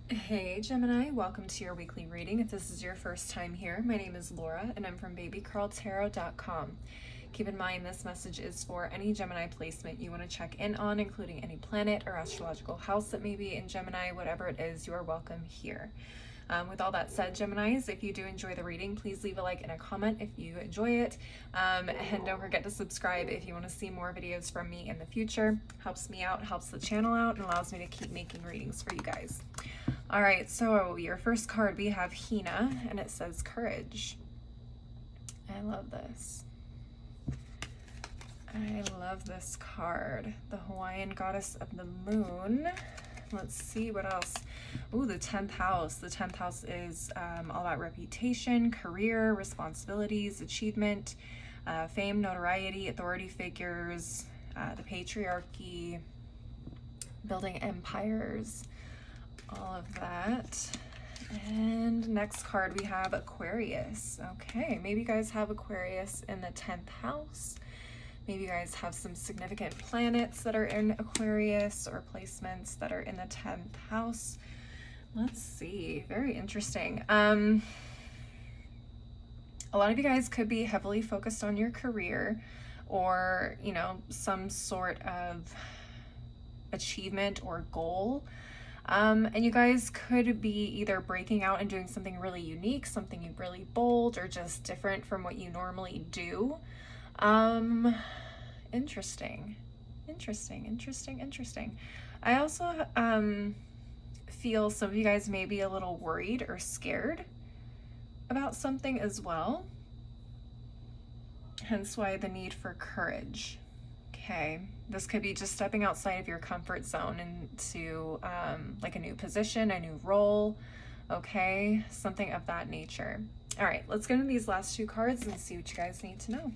Hey Gemini, welcome to your weekly reading. If this is your first time here, my name is Laura and I'm from babycurltarot.com. Keep in mind this message is for any Gemini placement you want to check in on, including any planet or astrological house that may be in Gemini. Whatever it is, you are welcome here. With all that said, Geminis, if you do enjoy the reading, please leave a like and a comment if you enjoy it. And don't forget to subscribe if you want to see more videos from me in the future. Helps me out, helps the channel out, and allows me to keep making readings for you guys. All right, so your first card, we have Hina, and it says courage. I love this. I love this card. The Hawaiian goddess of the moon. Let's see what else. Ooh, the 10th house. The 10th house is all about reputation, career, responsibilities, achievement, fame, notoriety, authority figures, the patriarchy, building empires, all of that. And next card we have Aquarius. Okay, maybe you guys have Aquarius in the 10th house. Maybe you guys have some significant planets that are in Aquarius or placements that are in the 10th house. Let's see, very interesting. A lot of you guys could be heavily focused on your career or, you know, some sort of achievement or goal. And you guys could be either breaking out and doing something really unique, something really bold, or just different from what you normally do. Interesting. I also feel some of you guys may be a little worried or scared about something as well. Hence why the need for courage. Okay, this could be just stepping outside of your comfort zone into like a new position, a new role, okay, something of that nature. All right, let's get into these last two cards and see what you guys need to know.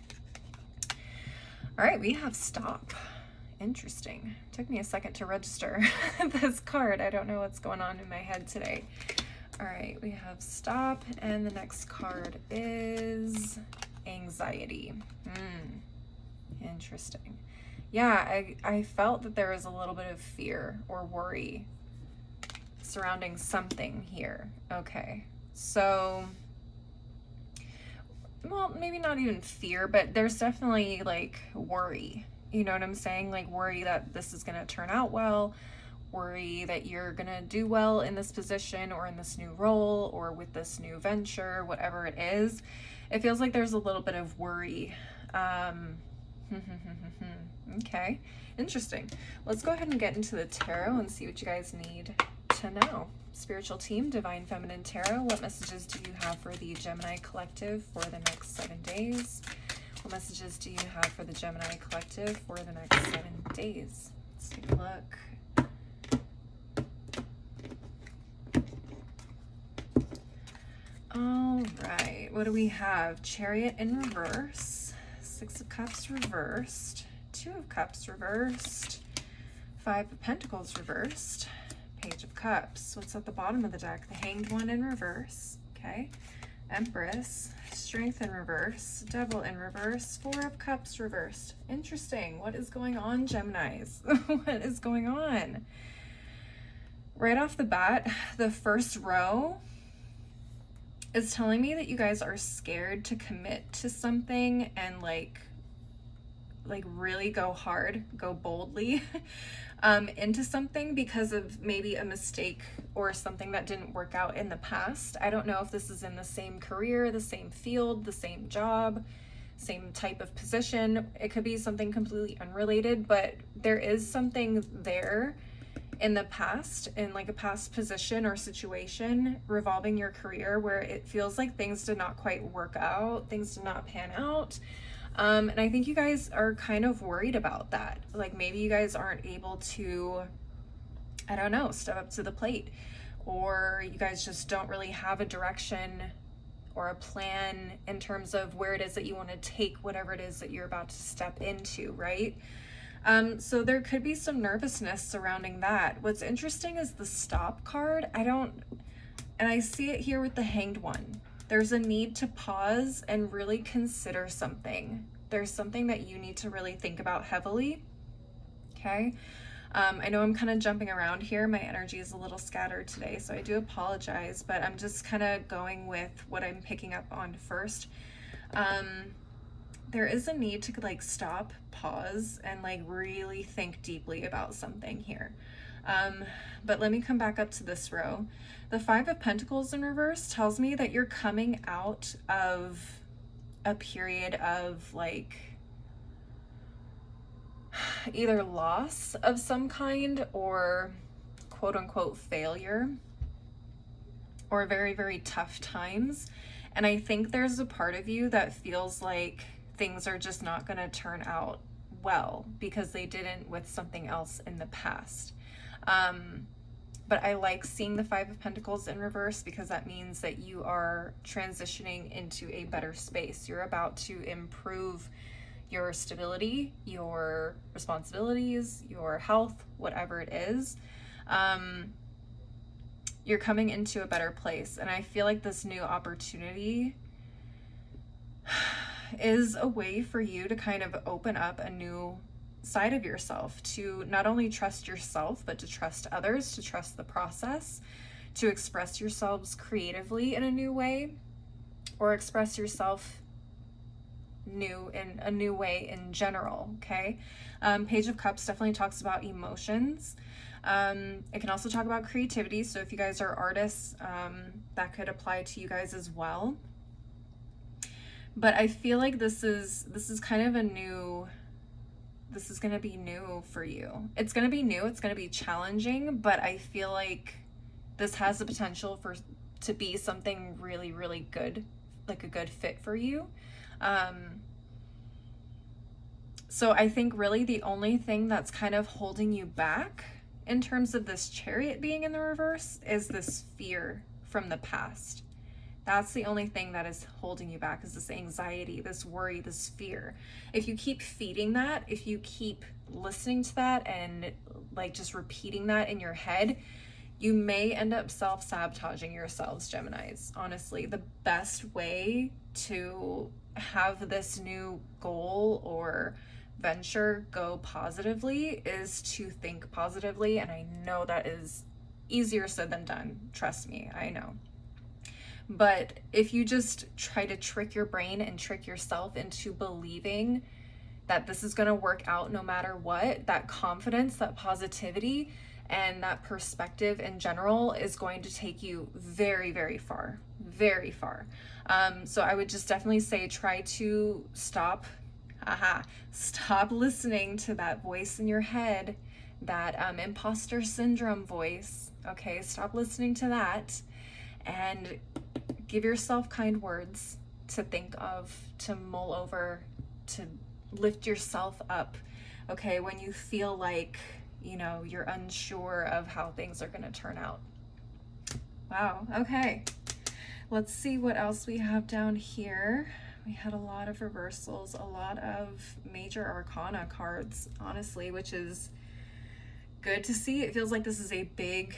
All right, we have stop. Interesting. Took me a second to register this card. I don't know what's going on in my head today. All right, we have stop, and the next card is anxiety. Interesting. Yeah, I felt that there was a little bit of fear or worry surrounding something here. Okay, so, well, maybe not even fear, but there's definitely like worry. You know what I'm saying? Like worry that this is going to turn out well, worry that you're going to do well in this position or in this new role or with this new venture, whatever it is. It feels like there's a little bit of worry. Okay, interesting. Let's go ahead and get into the tarot and see what you guys need to know. Spiritual team, Divine Feminine Tarot, what messages do you have for the Gemini Collective for the next 7 days? What messages do you have for the Gemini Collective for the next 7 days? Let's take a look. All right, what do we have? Chariot in reverse, 6 of Cups reversed, 2 of Cups reversed, 5 of Pentacles reversed, Page of Cups. What's at the bottom of the deck? The Hanged One in reverse, okay. Empress, Strength in reverse, Devil in reverse, 4 of Cups reversed. Interesting. What is going on, Geminis? What is going on? Right off the bat, the first row is telling me that you guys are scared to commit to something and like really go hard, go boldly into something because of maybe a mistake or something that didn't work out in the past. I don't know if this is in the same career, the same field, the same job, same type of position. It could be something completely unrelated, but there is something there in the past, in like a past position or situation revolving your career where it feels like things did not quite work out, things did not pan out. And I think you guys are kind of worried about that. Like maybe you guys aren't able to, I don't know, step up to the plate, or you guys just don't really have a direction or a plan in terms of where it is that you want to take whatever it is that you're about to step into, right? So there could be some nervousness surrounding that. What's interesting is the stop card. And I see it here with the Hanged One. There's a need to pause and really consider something. There's something that you need to really think about heavily, okay? I know I'm kind of jumping around here. My energy is a little scattered today, so I do apologize, but I'm just kind of going with what I'm picking up on first. There is a need to like stop, pause, and like really think deeply about something here. But let me come back up to this row. The Five of Pentacles in reverse tells me that you're coming out of a period of like either loss of some kind or quote unquote failure or very, very tough times. And I think there's a part of you that feels like things are just not going to turn out well because they didn't with something else in the past. But I like seeing the Five of Pentacles in reverse because that means that you are transitioning into a better space. You're about to improve your stability, your responsibilities, your health, whatever it is. You're coming into a better place. And I feel like this new opportunity is a way for you to kind of open up a new side of yourself, to not only trust yourself, but to trust others, to trust the process, to express yourselves creatively in a new way, or express yourself in a new way in general. Okay. Page of Cups definitely talks about emotions. It can also talk about creativity. So if you guys are artists, that could apply to you guys as well. But I feel like this is kind of this is going to be new for you. It's going to be new. It's going to be challenging, but I feel like this has the potential to be something really, really good, like a good fit for you. So I think really the only thing that's kind of holding you back in terms of this Chariot being in the reverse is this fear from the past. That's the only thing that is holding you back, is this anxiety, this worry, this fear. If you keep feeding that, if you keep listening to that and like just repeating that in your head, you may end up self-sabotaging yourselves, Geminis. Honestly, the best way to have this new goal or venture go positively is to think positively. And I know that is easier said than done. Trust me, I know. But if you just try to trick your brain and trick yourself into believing that this is going to work out no matter what, that confidence, that positivity, and that perspective in general is going to take you very, very far, very far. So I would just definitely say try to stop listening to that voice in your head, that imposter syndrome voice. Okay, stop listening to that and give yourself kind words to think of, to mull over, to lift yourself up, okay, when you feel like, you know, you're unsure of how things are going to turn out. Wow, okay. Let's see what else we have down here. We had a lot of reversals, a lot of major arcana cards, honestly, which is good to see. It feels like this is a big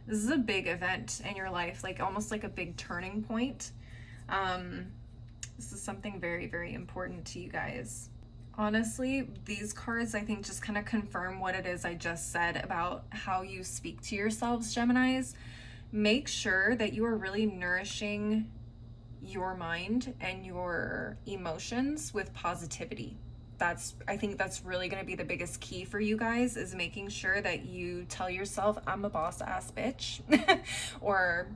event in your life, like almost like a big turning point. This is something very, very important to you guys. Honestly, these cards, I think, just kind of confirm what it is I just said about how you speak to yourselves, Geminis. Make sure that you are really nourishing your mind and your emotions with positivity. I think that's really going to be the biggest key for you guys, is making sure that you tell yourself, I'm a boss ass bitch, or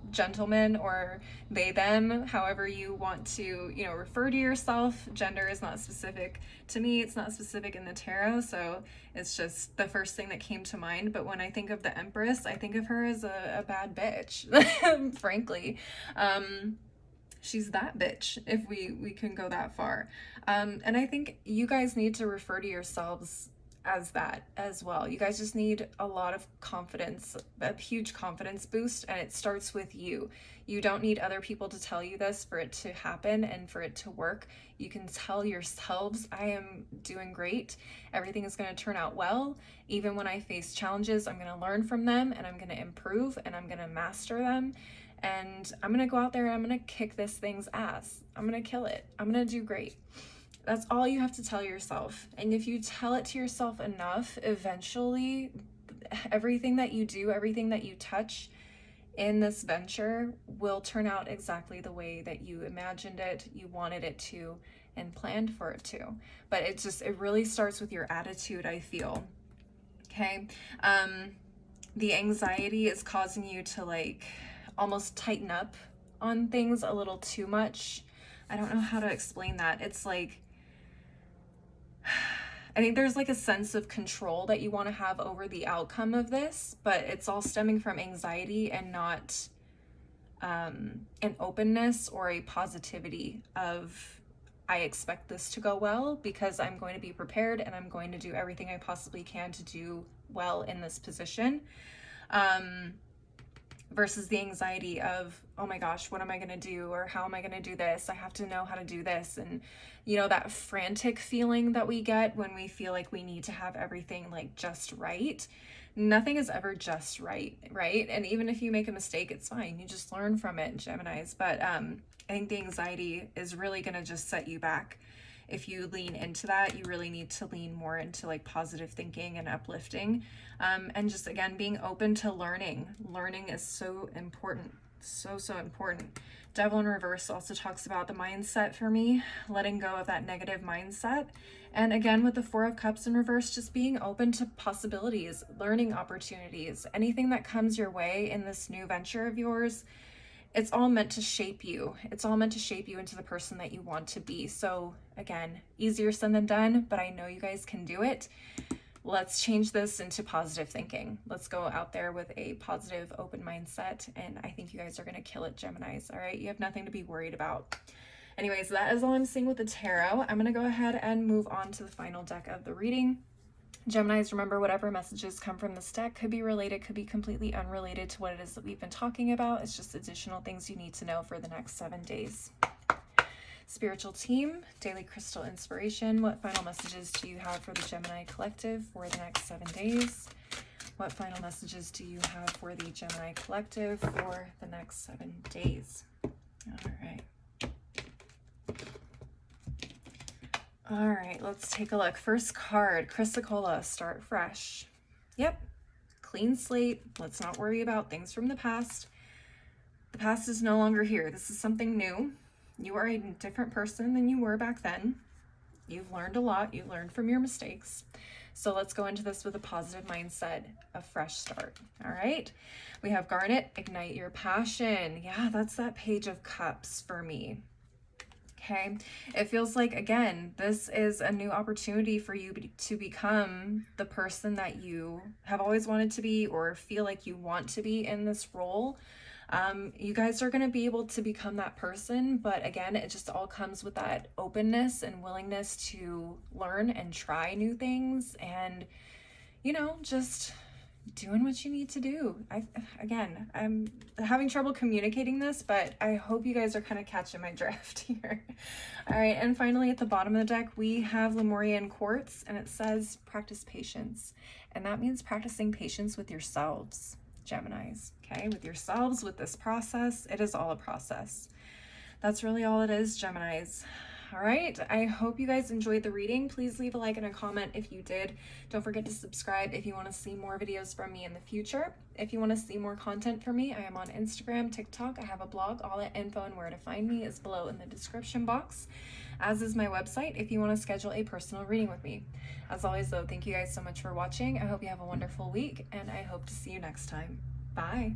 gentleman, or they, them, however you want to, you know, refer to yourself. Gender is not specific to me. It's not specific in the tarot. So it's just the first thing that came to mind. But when I think of the Empress, I think of her as a bad bitch, frankly. She's that bitch, if we can go that far. And I think you guys need to refer to yourselves as that as well. You guys just need a lot of confidence, a huge confidence boost, and it starts with you. You don't need other people to tell you this for it to happen and for it to work. You can tell yourselves, I am doing great. Everything is going to turn out well. Even when I face challenges, I'm going to learn from them, and I'm going to improve, and I'm going to master them. And I'm going to go out there and I'm going to kick this thing's ass. I'm going to kill it. I'm going to do great. That's all you have to tell yourself. And if you tell it to yourself enough, eventually everything that you do, everything that you touch in this venture will turn out exactly the way that you imagined it, you wanted it to, and planned for it to. But it really starts with your attitude, I feel. Okay. The anxiety is causing you to like almost tighten up on things a little too much. I don't know how to explain that. It's like, I think there's like a sense of control that you want to have over the outcome of this, but it's all stemming from anxiety and not an openness or a positivity of, I expect this to go well because I'm going to be prepared and I'm going to do everything I possibly can to do well in this position. Versus the anxiety of, oh my gosh, what am I going to do? Or how am I going to do this? I have to know how to do this. And, you know, that frantic feeling that we get when we feel like we need to have everything like just right. Nothing is ever just right, right? And even if you make a mistake, it's fine. You just learn from it, Geminis. But I think the anxiety is really going to just set you back. If you lean into that, you really need to lean more into like positive thinking and uplifting. And just, again, being open to learning. Learning is so important. So important. Devil in reverse also talks about the mindset for me, letting go of that negative mindset. And again, with the Four of Cups in reverse, just being open to possibilities, learning opportunities, anything that comes your way in this new venture of yours. It's all meant to shape you. It's all meant to shape you into the person that you want to be. So again, easier said than done, but I know you guys can do it. Let's change this into positive thinking. Let's go out there with a positive, open mindset. And I think you guys are going to kill it, Geminis. All right. You have nothing to be worried about. Anyways, that is all I'm seeing with the tarot. I'm going to go ahead and move on to the final deck of the reading. Geminis, remember, whatever messages come from this deck could be related, could be completely unrelated to what it is that we've been talking about. It's just additional things you need to know for the next 7 days. Spiritual team, daily crystal inspiration. What final messages do you have for the Gemini collective for the next 7 days? What final messages do you have for the Gemini collective for the next 7 days? All right. All right, let's take a look. First card, Chrysocolla, start fresh. Yep, clean slate. Let's not worry about things from the past. The past is no longer here. This is something new. You are a different person than you were back then. You've learned a lot. You learned from your mistakes. So let's go into this with a positive mindset, a fresh start. All right, we have Garnet, ignite your passion. Yeah, that's that Page of Cups for me. Okay, it feels like, again, this is a new opportunity for you to become the person that you have always wanted to be or feel like you want to be in this role. You guys are going to be able to become that person, but again, it just all comes with that openness and willingness to learn and try new things and, you know, just doing what you need to do. I'm having trouble communicating this, but I hope you guys are kind of catching my drift here. All right, and finally at the bottom of the deck, we have Lemurian Quartz, and it says practice patience. And that means practicing patience with yourselves, Geminis, okay? With yourselves, with this process. It is all a process. That's really all it is, Geminis. All right, I hope you guys enjoyed the reading. Please leave a like and a comment if you did. Don't forget to subscribe if you want to see more videos from me in the future. If you want to see more content from me, I am on Instagram, TikTok. I have a blog. All that info and where to find me is below in the description box, as is my website if you want to schedule a personal reading with me. As always, though, thank you guys so much for watching. I hope you have a wonderful week, and I hope to see you next time. Bye.